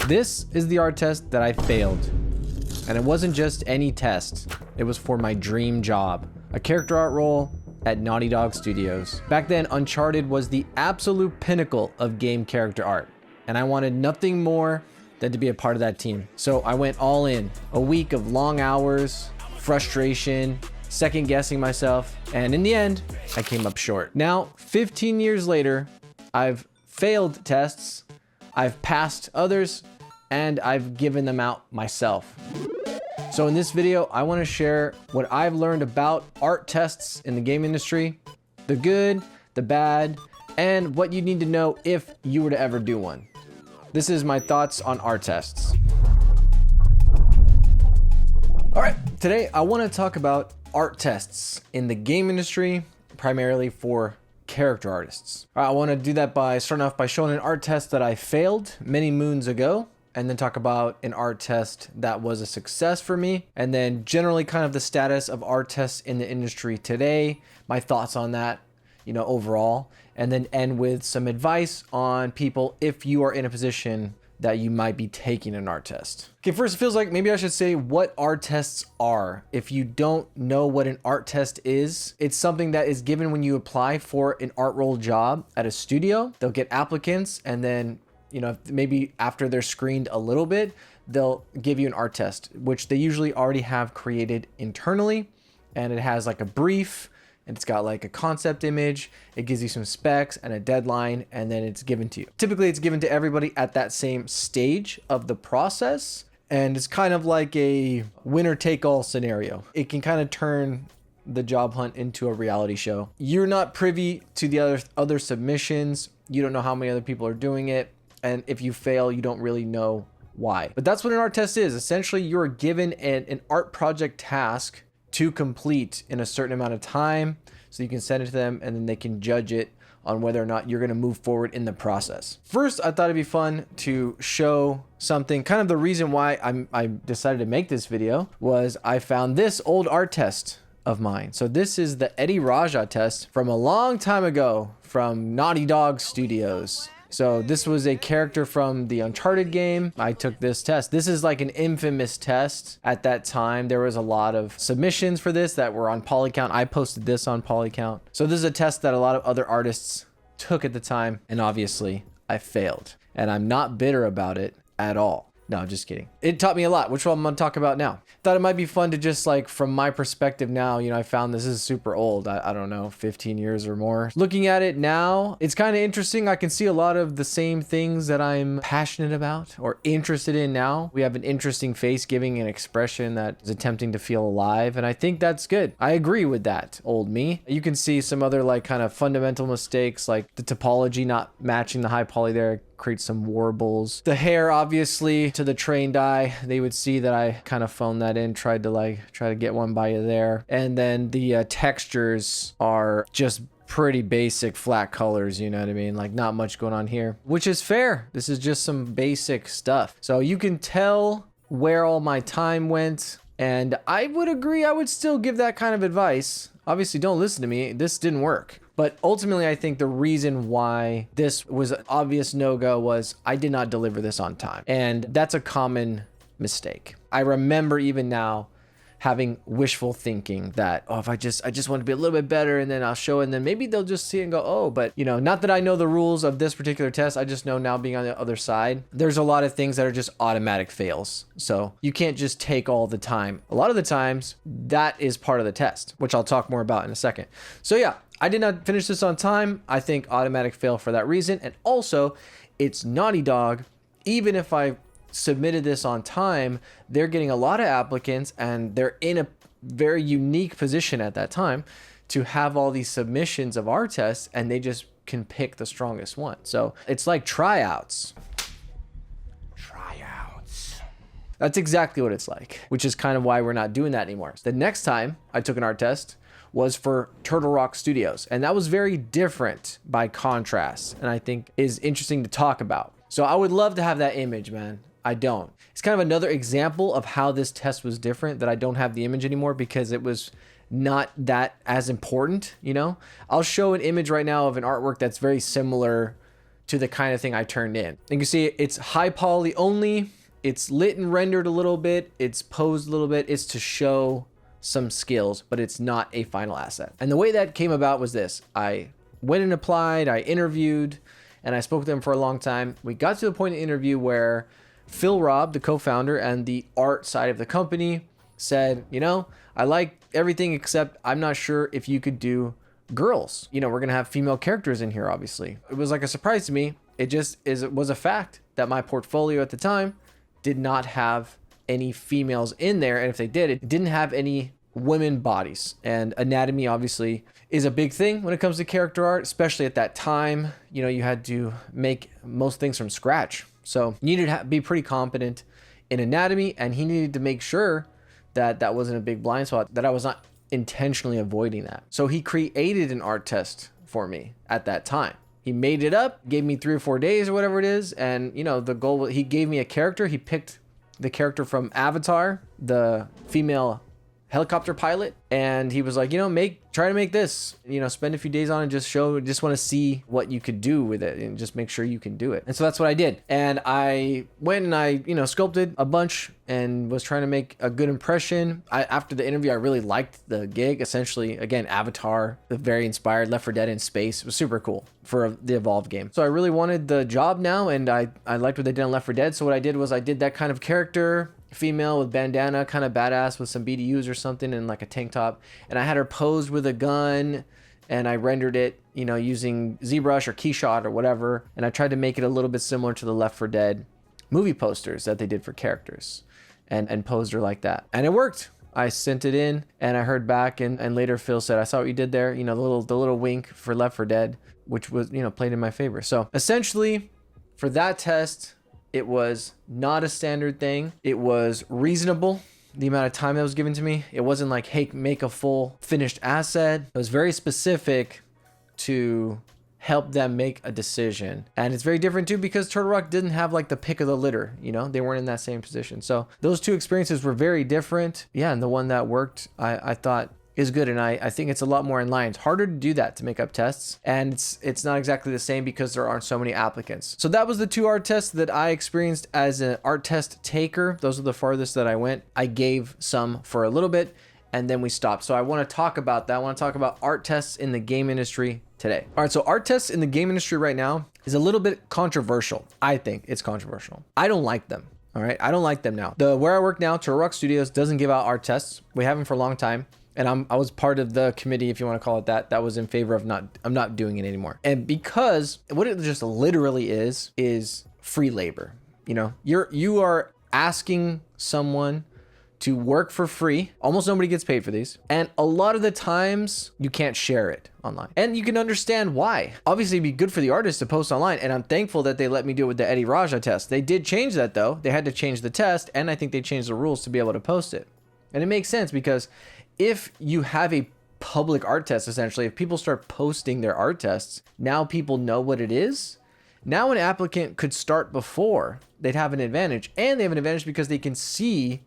This is the art test that I failed. And it wasn't just any test. It was for my dream job, a character art role at Naughty Dog Studios. Back then, Uncharted was the absolute pinnacle of game character art, and I wanted nothing more than to be a part of that team. So I went all in. A week of long hours, frustration, second guessing myself, and in the end, I came up short. Now, 15 years later, I've failed tests, I've passed others, and I've given them out myself. So in this video, I want to share what I've learned about art tests in the game industry, the good, the bad, and what you need to know if you were to ever do one. This is my thoughts on art tests. All right, today I want to talk about art tests in the game industry, primarily for character artists. All right, I want to do that by starting off by showing an art test that I failed many moons ago, and then talk about an art test that was a success for me, and then generally kind of the status of art tests in the industry today, my thoughts on that, overall, and then end with some advice on people if you are in a position that you might be taking an art test. Okay, first it feels like maybe I should say what art tests are. If you don't know what an art test is, it's something that is given when you apply for an art role job at a studio. They'll get applicants, and then maybe after they're screened a little bit, they'll give you an art test, which they usually already have created internally. And it has like a brief, and it's got like a concept image. It gives you some specs and a deadline, and then it's given to you. Typically, it's given to everybody at that same stage of the process. And it's kind of like a winner take all scenario. It can kind of turn the job hunt into a reality show. You're not privy to the other submissions. You don't know how many other people are doing it. And if you fail, you don't really know why. But that's what an art test is. Essentially, you're given an art project task to complete in a certain amount of time. So you can send it to them, and then they can judge it on whether or not you're going to move forward in the process. First, I thought it'd be fun to show something. Kind of the reason why I decided to make this video was I found this old art test of mine. So this is the Eddie Raja test from a long time ago from Naughty Dog Studios. So this was a character from the Uncharted game. I took this test. This is like an infamous test at that time. There was a lot of submissions for this that were on Polycount. I posted this on Polycount. So this is a test that a lot of other artists took at the time, and obviously I failed. And I'm not bitter about it at all. No, just kidding. It taught me a lot, which one I'm gonna talk about now. Thought it might be fun to just like, from my perspective now, I found this is super old. I don't know, 15 years or more. Looking at it now, it's kind of interesting. I can see a lot of the same things that I'm passionate about or interested in now. We have an interesting face giving an expression that is attempting to feel alive. And I think that's good. I agree with that, old me. You can see some other like kind of fundamental mistakes, like the topology not matching the high poly there creates some warbles. The hair, obviously, to the trained eye, they would see that I kind of phoned that in, tried to get one by you there. And then the textures are just pretty basic flat colors, you know what I mean? Like not much going on here, which is fair. This is just some basic stuff. So you can tell where all my time went. And I would agree, I would still give that kind of advice. Obviously, don't listen to me. This didn't work. But ultimately, I think the reason why this was an obvious no-go was I did not deliver this on time. And that's a common mistake. I remember even now having wishful thinking that, if I just want to be a little bit better, and then I'll show it, and then maybe they'll just see it and go, oh, but not that I know the rules of this particular test. I just know now, being on the other side, there's a lot of things that are just automatic fails. So you can't just take all the time. A lot of the times that is part of the test, which I'll talk more about in a second. So yeah, I did not finish this on time. I think automatic fail for that reason. And also, it's Naughty Dog. Even if I submitted this on time, they're getting a lot of applicants, and they're in a very unique position at that time to have all these submissions of our tests, and they just can pick the strongest one. So it's like tryouts. That's exactly what it's like, which is kind of why we're not doing that anymore. The next time I took an art test was for Turtle Rock Studios, and that was very different by contrast, and I think is interesting to talk about. So I would love to have that image, man. I don't. It's kind of another example of how this test was different, that I don't have the image anymore because it was not that as important, I'll show an image right now of an artwork that's very similar to the kind of thing I turned in. You can see it's high poly only. It's lit and rendered a little bit. It's posed a little bit. It's to show some skills, but it's not a final asset. And the way that came about was this. I went and applied, I interviewed, and I spoke to them for a long time. We got to the point in the interview where Phil Robb, the co-founder and the art side of the company, said, you know, I like everything except I'm not sure if you could do girls. You know, we're going to have female characters in here, obviously. It was like a surprise to me. It was a fact that my portfolio at the time did not have any females in there. And if they did, it didn't have any women bodies. And anatomy obviously is a big thing when it comes to character art, especially at that time. You know, you had to make most things from scratch. So you needed to be pretty competent in anatomy, and he needed to make sure that that wasn't a big blind spot, that I was not intentionally avoiding that. So he created an art test for me at that time. He made it up, gave me 3 or 4 days or whatever it is. And you know, the goal, he gave me a character. He picked the character from Avatar, the female helicopter pilot. And he was like, you know, try to make this, you know, spend a few days on it, just want to see what you could do with it and just make sure you can do it. And so that's what I did. And I went and I, you know, sculpted a bunch and was trying to make a good impression. After the interview, I really liked the gig. Essentially, again, Avatar, very inspired, Left 4 Dead in space. It was super cool for the Evolve game. So I really wanted the job now, and I liked what they did on Left 4 Dead. So what I did was I did that kind of character, female with bandana, kind of badass with some BDUs or something and like a tank top. And I had her posed with a gun, and I rendered it, you know, using ZBrush or Keyshot or whatever. And I tried to make it a little bit similar to the Left 4 Dead movie posters that they did for characters, and posed her like that. And it worked. I sent it in and I heard back, and later Phil said, I saw what you did there. You know, the little wink for Left 4 Dead, which was, you know, played in my favor. So essentially for that test, it was not a standard thing. It was reasonable, the amount of time that was given to me. It wasn't like, hey, make a full finished asset. It was very specific to help them make a decision. And it's very different too, because Turtle Rock didn't have like the pick of the litter, you know, they weren't in that same position. So those two experiences were very different. Yeah, and the one that worked, I thought is good. And I think it's a lot more in line. It's harder to do that, to make up tests. And it's not exactly the same because there aren't so many applicants. So that was the 2 art tests that I experienced as an art test taker. Those are the farthest that I went. I gave some for a little bit and then we stopped. So I want to talk about that. I want to talk about art tests in the game industry today. All right, so art tests in the game industry right now is a little bit controversial. I think it's controversial. I don't like them. All right, I don't like them now. Where I work now, Turtle Rock Studios, doesn't give out art tests. We have them for a long time. And I was part of the committee, if you want to call it that was in favor of I'm not doing it anymore. And because what it just literally is free labor. You know, you are asking someone to work for free. Almost nobody gets paid for these. And a lot of the times you can't share it online. And you can understand why. Obviously it'd be good for the artist to post online. And I'm thankful that they let me do it with the Eddie Raja test. They did change that though. They had to change the test, and I think they changed the rules to be able to post it. And it makes sense, because if you have a public art test, essentially, if people start posting their art tests, now people know what it is. Now an applicant could start before, they'd have an advantage. And they have an advantage because they can see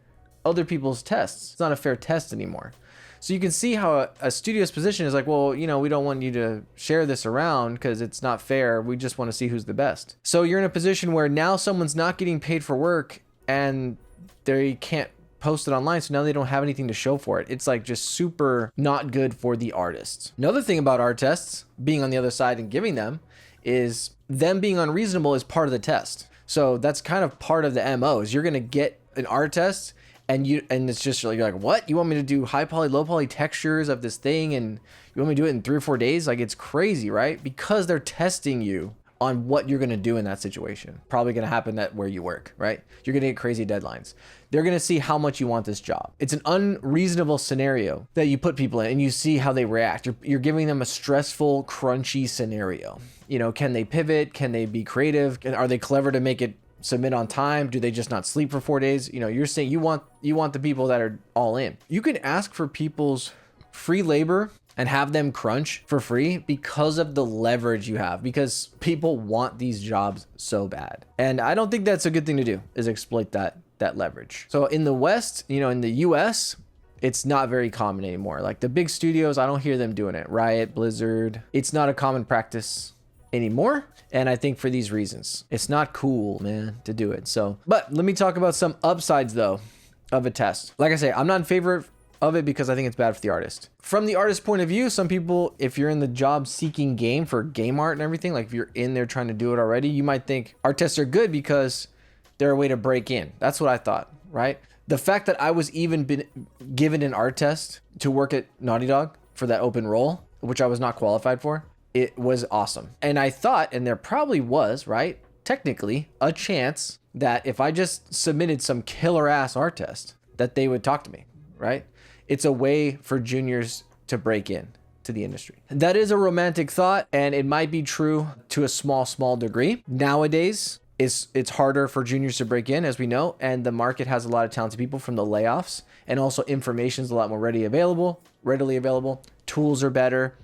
other people's tests. It's not a fair test anymore. So you can see how a studio's position is like, well, you know, we don't want you to share this around because it's not fair. We just want to see who's the best. So you're in a position where now someone's not getting paid for work and they can't post it online, so now they don't have anything to show for it. It's like just super not good for the artists. Another thing about art tests, being on the other side and giving them, is them being unreasonable is part of the test. So that's kind of part of the MO, is you're gonna get an art test and it's just like, you're like, what? You want me to do high poly, low poly textures of this thing, and you want me to do it in 3 or 4 days? Like, it's crazy, right? Because they're testing you on what you're gonna do in that situation. Probably gonna happen at where you work, right? You're gonna get crazy deadlines. They're gonna see how much you want this job. It's an unreasonable scenario that you put people in, and you see how they react. You're giving them a stressful, crunchy scenario. You know, can they pivot? Can they be creative? Are they clever to make it submit on time? Do they just not sleep for 4 days? You know, you're saying you want the people that are all in. You can ask for people's free labor and have them crunch for free because of the leverage you have, because people want these jobs so bad. And I don't think that's a good thing to do, is exploit that leverage. So in the West, you know, in the US, it's not very common anymore. Like the big studios, I don't hear them doing it. Riot, Blizzard, it's not a common practice anymore. And I think for these reasons, it's not cool, man, to do it. So, but let me talk about some upsides though of a test. Like I say, I'm not in favor of it because I think it's bad for the artist. From the artist point of view, some people, if you're in the job seeking game for game art and everything, like if you're in there trying to do it already, you might think art tests are good because they're a way to break in. That's what I thought, right? The fact that I was even been given an art test to work at Naughty Dog for that open role, which I was not qualified for, it was awesome. And I thought, and there probably was, right, technically a chance that if I just submitted some killer ass art test, that they would talk to me, right? It's a way for juniors to break in to the industry. That is a romantic thought, and it might be true to a small degree. Nowadays, it's harder for juniors to break in, as we know, and the market has a lot of talented people from the layoffs, and also information is a lot more readily available. Tools are better.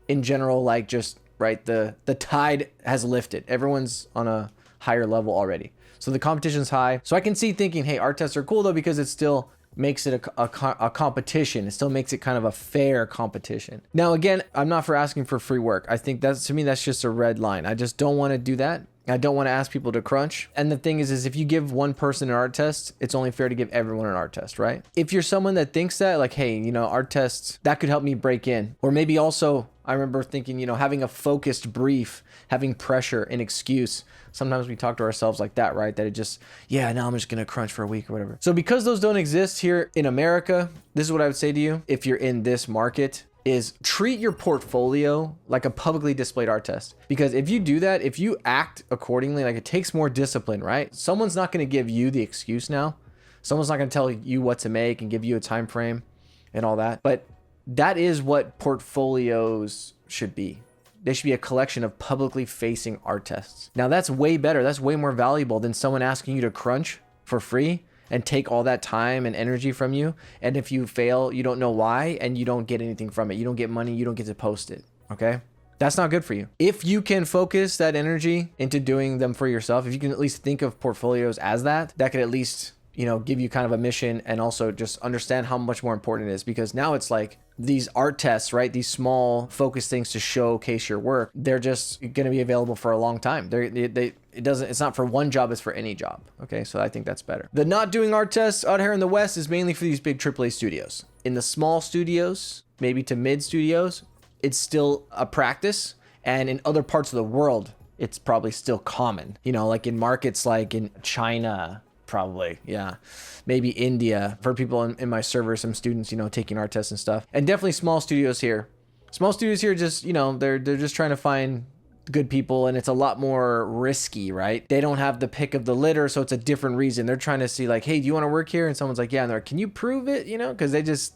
In general, like just, right, the tide has lifted. Everyone's on a higher level already. So the competition's high. So I can see thinking, hey, art tests are cool though, because it still makes it a competition. It still makes it kind of a fair competition. Now, again, I'm not for asking for free work. I think that's, to me, that's just a red line. I just don't want to do that. I don't want to ask people to crunch. And the thing is if you give one person an art test, it's only fair to give everyone an art test, right? If you're someone that thinks that, like, hey, you know, art tests, that could help me break in. Or maybe also, I remember thinking, you know, having a focused brief, having pressure, an excuse. Sometimes we talk to ourselves like that, right? That it just, yeah, now I'm just going to crunch for a week or whatever. So because those don't exist here in America, this is what I would say to you. If you're in this market, is treat your portfolio like a publicly displayed art test. Because if you do that, if you act accordingly, like, it takes more discipline, right? Someone's not going to give you the excuse now. Someone's not going to tell you what to make and give you a time frame and all that. But that is what portfolios should be. They should be a collection of publicly facing art tests. Now that's way better. That's way more valuable than someone asking you to crunch for free and take all that time and energy from you. And if you fail, you don't know why, and you don't get anything from it. You don't get money. You don't get to post it. Okay? That's not good for you. If you can focus that energy into doing them for yourself, if you can at least think of portfolios as that could at least, you know, give you kind of a mission, and also just understand how much more important it is. Because now it's like these art tests, right? These small focus things to showcase your work, they're just going to be available for a long time. It's not for one job, it's for any job. Okay, so I think that's better. The not doing art tests out here in the West is mainly for these big AAA studios. In the small studios, maybe to mid studios, it's still a practice. And in other parts of the world, it's probably still common. You know, like in markets like in China, probably, yeah. Maybe India. For people in my server, some students, you know, taking art tests and stuff. And definitely small studios here. Small studios here just, you know, they're just trying to find good people, and it's a lot more risky, right? They don't have the pick of the litter, so it's a different reason. They're trying to see like, hey, do you want to work here? And someone's like, yeah. And they're like, can you prove it? You know, because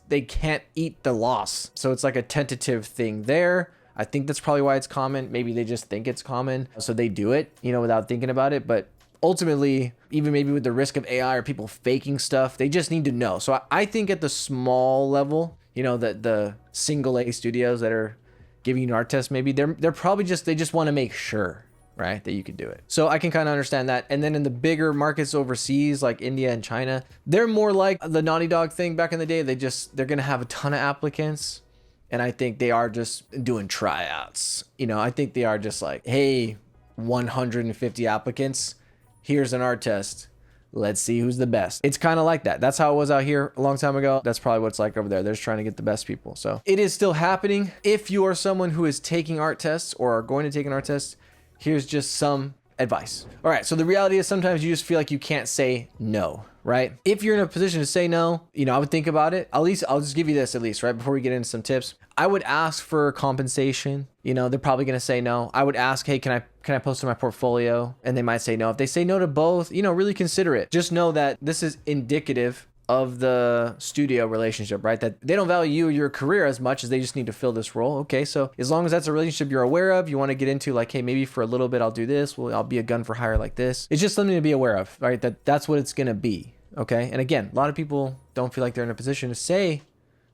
they can't eat the loss. So it's like a tentative thing there. I think that's probably why it's common. Maybe they just think it's common, so they do it, you know, without thinking about it. But ultimately, even maybe with the risk of AI or people faking stuff, they just need to know. So I think at the small level, you know, the single A studios that are giving you an art test, maybe they're probably they just want to make sure, right, that you can do it. So I can kind of understand that. And then in the bigger markets overseas, like India and China, they're more like the Naughty Dog thing back in the day. They're going to have a ton of applicants. And I think they are just doing tryouts. You know, I think they are just like, hey, 150 applicants. Here's an art test. Let's see who's the best. It's kind of like that. That's how it was out here a long time ago. That's probably what it's like over there. They're just trying to get the best people. So it is still happening. If you are someone who is taking art tests or are going to take an art test, here's just some advice. All right. So the reality is sometimes you just feel like you can't say no, right? If you're in a position to say no, you know, I would think about it. At least I'll just give you this at least, right? Before we get into some tips, I would ask for compensation. You know, they're probably going to say no. I would ask, hey, can I post in my portfolio? And they might say no. If they say no to both, you know, really consider it. Just know that this is indicative of the studio relationship, right? That they don't value you or your career as much as they just need to fill this role. Okay, so as long as that's a relationship you're aware of, you want to get into like, hey, maybe for a little bit I'll do this. Well, I'll be a gun for hire like this. It's just something to be aware of, right? That's what it's going to be. Okay. And again, a lot of people don't feel like they're in a position to say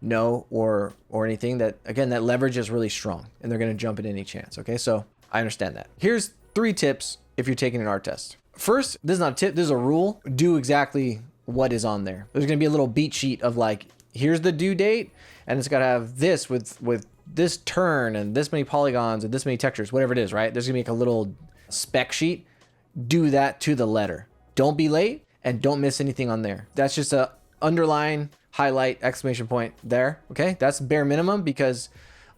no or anything. That again, that leverage is really strong and they're going to jump at any chance. Okay. So I understand that. Here's 3 tips if you're taking an art test. First, this is not a tip. This is a rule. Do exactly what is on there. There's going to be a little beat sheet of like, here's the due date. And it's got to have this with this turn and this many polygons and this many textures, whatever it is, right? There's gonna be like a little spec sheet. Do that to the letter. Don't be late and don't miss anything on there. That's just a underline, highlight, exclamation point there. Okay, that's bare minimum, because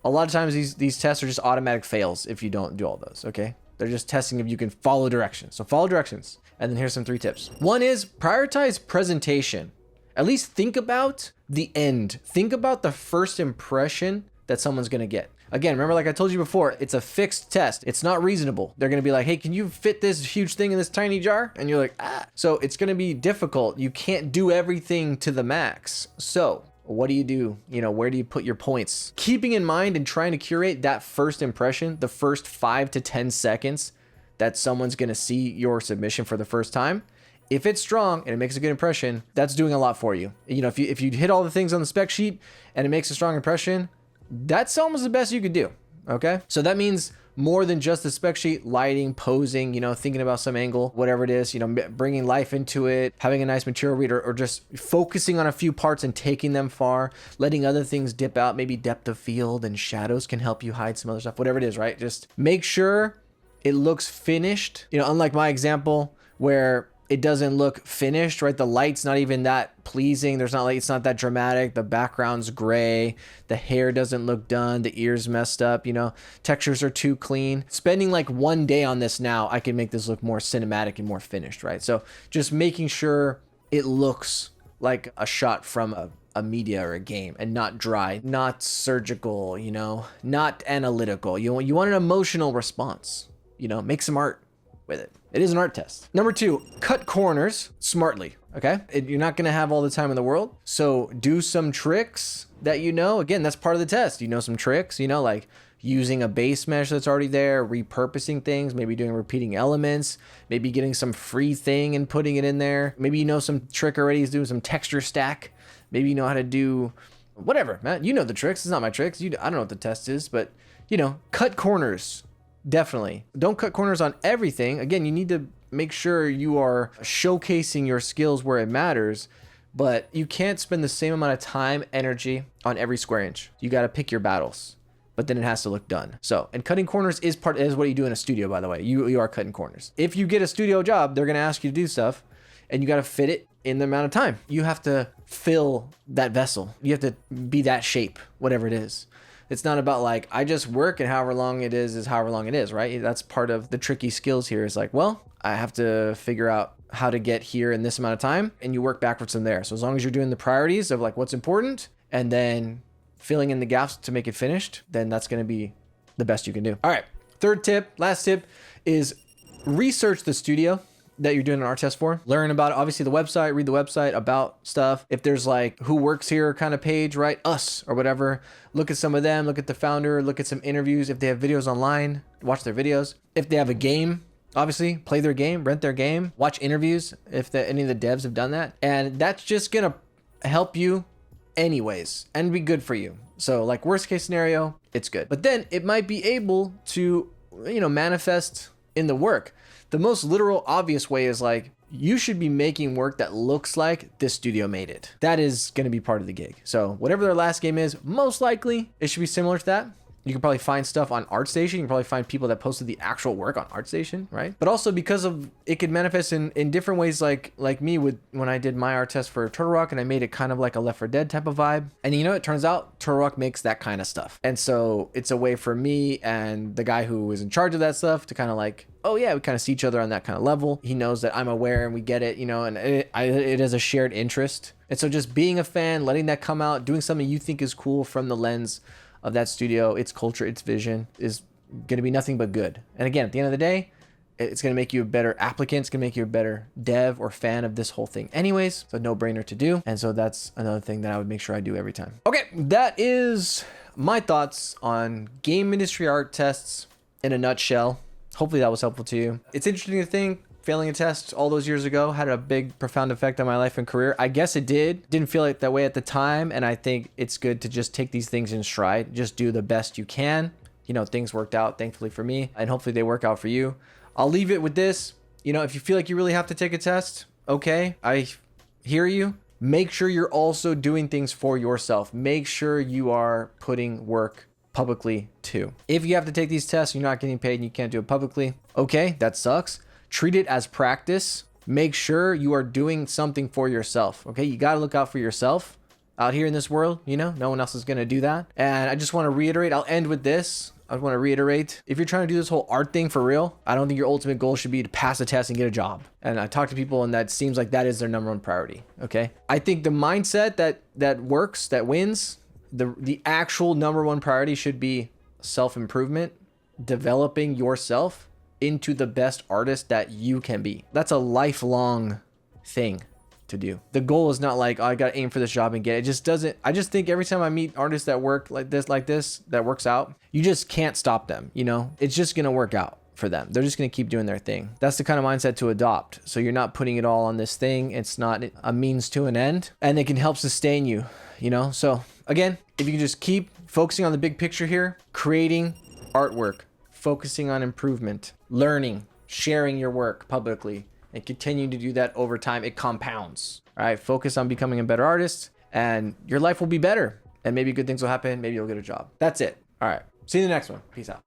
a lot of times these tests are just automatic fails if you don't do all those. Okay, they're just testing if you can follow directions. So follow directions. And then here's some 3 tips. One is prioritize presentation. At least think about the end. Think about the first impression that someone's gonna get. Again, remember, like I told you before, it's a fixed test. It's not reasonable. They're gonna be like, hey, can you fit this huge thing in this tiny jar? And you're like, ah. So it's gonna be difficult. You can't do everything to the max. So what do? You know, where do you put your points? Keeping in mind and trying to curate that first impression, the first 5 to 10 seconds that someone's gonna see your submission for the first time. If it's strong and it makes a good impression, that's doing a lot for you. You know, if you hit all the things on the spec sheet and it makes a strong impression, that's almost the best you could do. Okay, so that means more than just the spec sheet, lighting, posing, you know, thinking about some angle, whatever it is, you know, bringing life into it, having a nice material read, or just focusing on a few parts and taking them far, letting other things dip out. Maybe depth of field and shadows can help you hide some other stuff, whatever it is, right? Just make sure it looks finished. You know, unlike my example where it doesn't look finished, right? The light's not even that pleasing. There's not like, it's not that dramatic. The background's gray. The hair doesn't look done. The ears messed up, you know, textures are too clean. Spending like 1 day on this now, I can make this look more cinematic and more finished, right? So just making sure it looks like a shot from a media or a game, and not dry, not surgical, you know, not analytical. You want an emotional response, you know, make some art with it. It is an art test. Number 2, cut corners smartly. Okay, you're not gonna have all the time in the world, so do some tricks that you know. Again, that's part of the test. You know, some tricks, you know, like using a base mesh that's already there, repurposing things, maybe doing repeating elements, maybe getting some free thing and putting it in there. Maybe you know some trick already is doing some texture stack. Maybe you know how to do whatever, man. You know the tricks. It's not my tricks. I don't know what the test is, but you know, cut corners. Definitely. Don't cut corners on everything. Again, you need to make sure you are showcasing your skills where it matters, but you can't spend the same amount of time, energy on every square inch. You got to pick your battles, but then it has to look done. So, and cutting corners is what you do in a studio, by the way. You are cutting corners. If you get a studio job, they're going to ask you to do stuff, and you got to fit it in the amount of time. You have to fill that vessel. You have to be that shape, whatever it is. It's not about like, I just work and however long it is however long it is, right? That's part of the tricky skills here, is like, well, I have to figure out how to get here in this amount of time, and you work backwards from there. So as long as you're doing the priorities of like what's important and then filling in the gaps to make it finished, then that's going to be the best you can do. All right. 3rd tip, last tip, is research the studio that you're doing an art test for. Learn about, obviously, the website, read the website about stuff. If there's like who works here kind of page, right? Us or whatever. Look at some of them, look at the founder, look at some interviews. If they have videos online, watch their videos. If they have a game, obviously play their game, rent their game, watch interviews if any of the devs have done that. And that's just gonna help you anyways and be good for you. So like worst case scenario, it's good. But then it might be able to, you know, manifest in the work. The most literal, obvious way is like, you should be making work that looks like this studio made it. That is going to be part of the gig. So whatever their last game is, most likely it should be similar to that. You can probably find stuff on ArtStation. You can probably find people that posted the actual work on ArtStation, right? But also because of it could manifest in different ways, like me when I did my art test for Turtle Rock and I made it kind of like a Left 4 Dead type of vibe. And you know, it turns out Turtle Rock makes that kind of stuff. And so it's a way for me and the guy who was in charge of that stuff to kind of like, oh yeah, we kind of see each other on that kind of level. He knows that I'm aware and we get it, you know, and it is a shared interest. And so just being a fan, letting that come out, doing something you think is cool from the lens of that studio, its culture, its vision, is going to be nothing but good. And again, at the end of the day, it's going to make you a better applicant. It's going to make you a better dev or fan of this whole thing anyways. It's a no-brainer to do. And so that's another thing that I would make sure I do every time. Okay, that is my thoughts on game industry art tests in a nutshell. Hopefully that was helpful to you. It's interesting to think failing a test all those years ago had a big, profound effect on my life and career. I guess it did. Didn't feel like that way at the time. And I think it's good to just take these things in stride. Just do the best you can. You know, things worked out, thankfully for me, and hopefully they work out for you. I'll leave it with this. You know, if you feel like you really have to take a test, okay, I hear you. Make sure you're also doing things for yourself. Make sure you are putting work publicly too. If you have to take these tests, you're not getting paid and you can't do it publicly, okay, that sucks. Treat it as practice. Make sure you are doing something for yourself, okay? You got to look out for yourself out here in this world, you know, no one else is going to do that. And I just want to reiterate, I'll end with this. I want to reiterate, if you're trying to do this whole art thing for real, I don't think your ultimate goal should be to pass a test and get a job. And I talk to people and that seems like that is their number one priority, okay? I think the mindset that works, that wins, the actual number one priority should be self-improvement, developing yourself into the best artist that you can be. That's a lifelong thing to do. The goal is not like, oh, I got to aim for this job and get it. It just doesn't. I just think every time I meet artists that work like this, that works out, you just can't stop them. You know, it's just going to work out for them. They're just going to keep doing their thing. That's the kind of mindset to adopt. So you're not putting it all on this thing. It's not a means to an end, and it can help sustain you, you know? So again, if you can just keep focusing on the big picture here, creating artwork, focusing on improvement, learning, sharing your work publicly, and continue to do that over time, it compounds. All right, focus on becoming a better artist and your life will be better. And maybe good things will happen. Maybe you'll get a job. That's it. All right, see you in the next one. Peace out.